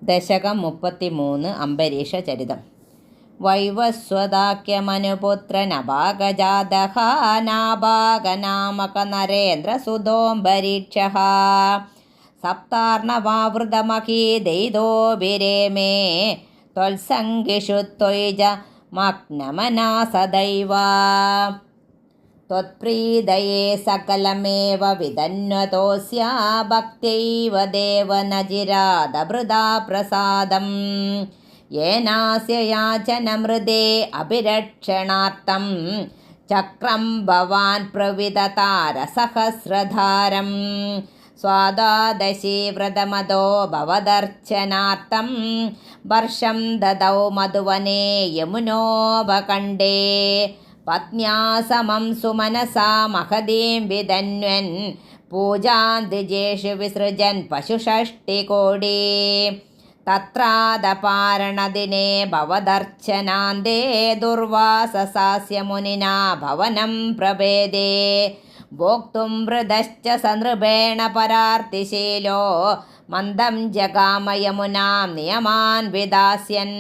ദശകം 33 അംബരീഷ ചരിതം. വൈവസ്വതാക്യമനുപുത്രനഭാഗജാതഹാനാഭാഗനാമക നരേന്ദ്രസുതോംബരീക്ഷഃ സപ്താർണവാവൃതമഹീദൈതോഭിരേമേ ത്വത്സംഗിഷു ത്വയിജ മഗ്നമനാ സദൈവ ത്വത്പ്രീതയേ സകലമേവ വിദന്വതോസ്യ ഭക്ത്യൈവ ദേവ നജിരാദഭൃതാ പ്രസാദം യേനാസ്യ യാചനമൃതേ അഭിരക്ഷണാർത്ഥം ചക്രം ഭവാൻ പ്രവിതതാരസഹസ്രധാരം സ്വാദാദശീ വ്രതമതോ ഭവദർച്ചനാർത്ഥം വർഷം ദദൗ മധുവനേ യമുനോപകണ്ഠേ പത്ന്യാ സമം സുമനസാ മഹതീം വിധന്വൻ പൂജാം ദ്വിജേഷു വിസൃജൻ പശുഷഷ്ടികോടി തത്രാദപാരണദിനെ ഭവദർച്ചനാന്തേ ദുർവാസസാസ്യ മുനിനാ ഭവനം പ്രഭേദേ ഭോക്തും വൃതശ്ച സനൃപേണ പരാർത്തിശീലോ മന്ദം ജഗാമ യമുനാം നിയമാൻ വിദാസ്യൻ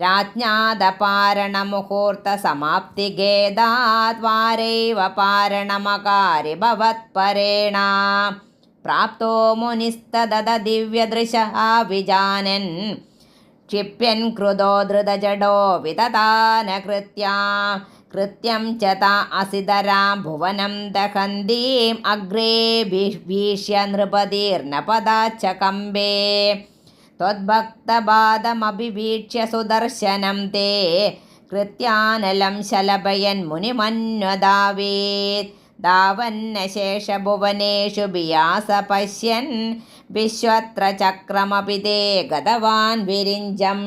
രാജ്ഞാദപാരണമുഹൂർത്ത സമാപ്തിഗേദാത് വാരൈവ പാരണമകാരി ഭവത്പരേണ പ്രാപ്തോ മുനിസ്തദ ദിവ്യദൃശഃ വിജാനൻ ക്ഷിപ്യൻ ക്രുധോ ധൃതജഡോ വിതതാനകൃത്യാ കൃത്യം ച താ അസിതരാം ഭുവനം ദഹന്തീം അഗ്രേ ഭീഷ്യ നൃപതീർണപദാച്ച കമ്പേ ത്വദ്ഭക്തപാദമഭിവീക്ഷ്യ സുദർശനം തേ കൃത്യാനലം ശലഭയൻ മുനിമന്വദാവേത് ധാവന്നശേഷഭുവനേഷു ബിയാസ പശ്യൻ വിശ്വത്ര ചക്രമപി തേ ഗതവാൻ വിരിഞ്ചം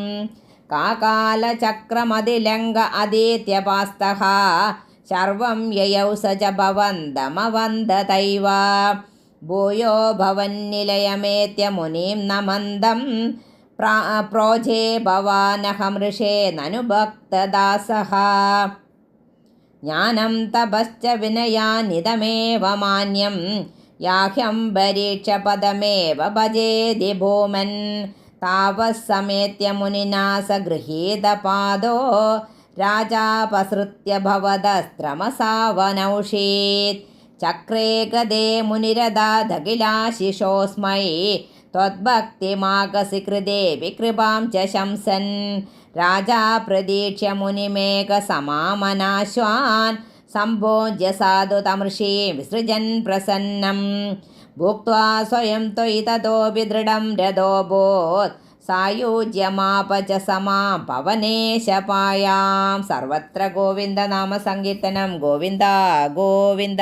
കാകാലചക്രമതിലംഘ അദീത്യപാസ്തഃ സർവം യയൗ സ ച ഭവന്തമവന്തതൈവ ഭൂയോ ഭവന്നിലയമേത്യ മുനിം നമന്തം പ്രോജേ ഭവാനഹമൃഷേ നനു ഭക്തദാസഃ ജ്ഞാനം തപശ്ച വിനയാനിതമേവ മാന്യം യാഹ്യംബരീക്ഷ പദമേവ ഭജേതി ഭൂമൻ താവസ്സമേത്യ മുനിനാ സ ഗൃഹീതപാദോ രാജാപസൃത്യ ഭവദസ്ത്രമസാവനൗഷീത് ചക്രേ ഗദേ മുനിരദാധകിലാശിഷോസ്മൈ ത്വദ്ഭക്തിമാഗസി കൃദേവി കൃപാം ച ശംസൻ രാജാ പ്രതീക്ഷ്യ മുനിമേഘസമാമനാശ്വാൻ സംഭോജ്യ സാധു തമൃഷീം വിസൃജൻ പ്രസന്നം ഭുക്ത്വാ സ്വയം ത്വയി തതോപി ദൃഢം രഥോബോധ് സായുജ്യമാപ ച സമാം പവനേശപായാം. സർവത്ര ഗോവിന്ദ നാമ സങ്കീർത്തനം. ഗോവിന്ദ ഗോവിന്ദ.